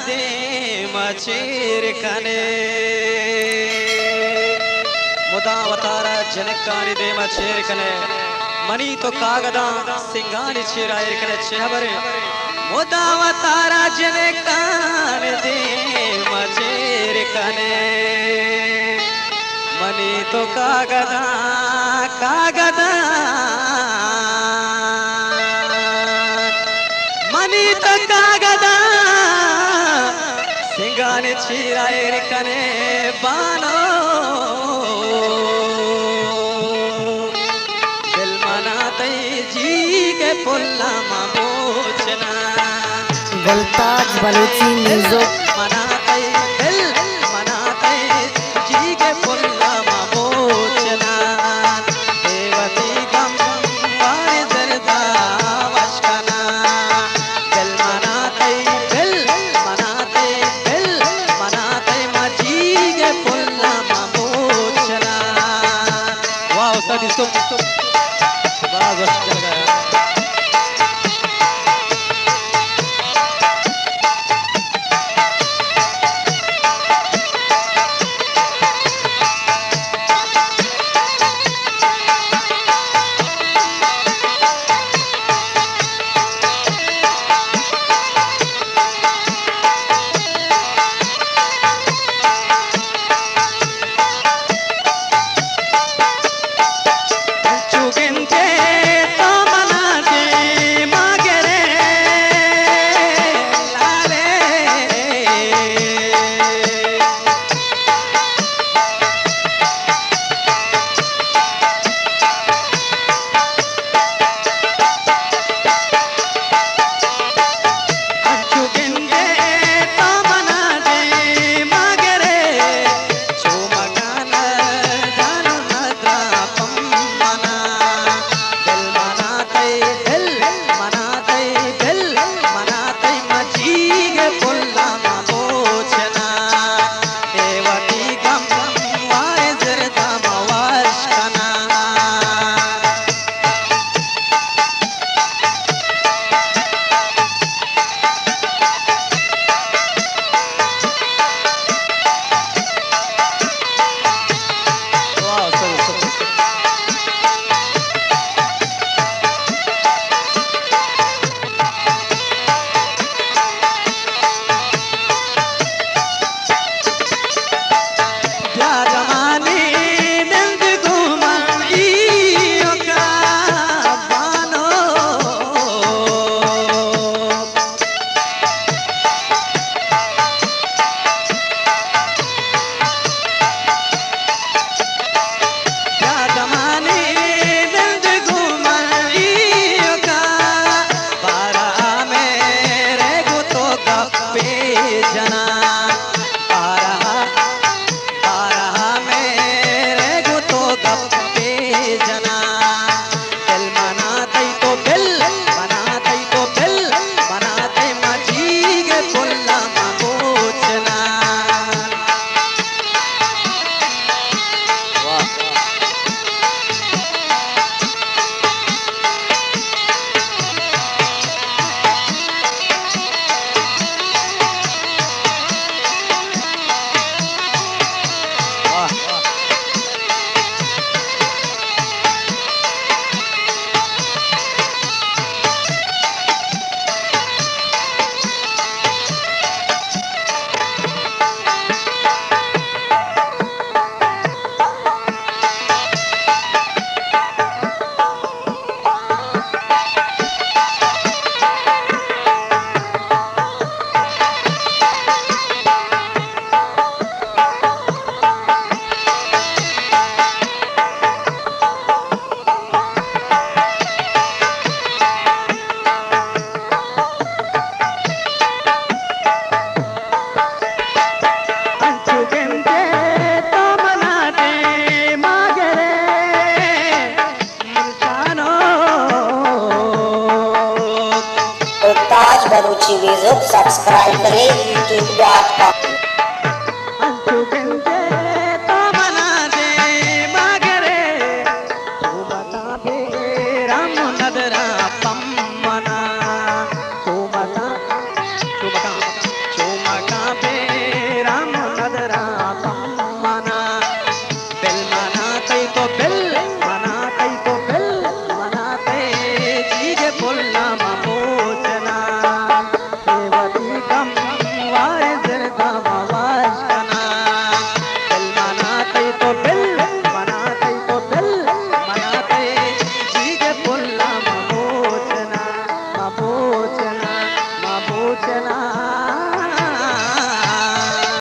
दे मचेर कने मुदावतारा जनकानि दे मचेर कने मनी तो कागदा सिंगानी चिरायर कने चेहबरे मुदावतारा जनकानि दे मचेर कने मनी तो कागदा कागदा मनी तो कागदा सिंगाने चिरायर कने बानो दिल मनाते जी के पुल्ला मामोचना गुलताज बलूची म्यूजिक मनाते दिल मनाते जी के पुल्ला मामोचना देवती गम वारे दर्दा वशकना दिल मनाते मजी पुल्ला मामोचना वाह उस्ताद इसको बड़ा जश्न चल गया गुलताज बलूची म्यूजिक सब्सक्राइब करें YouTube.com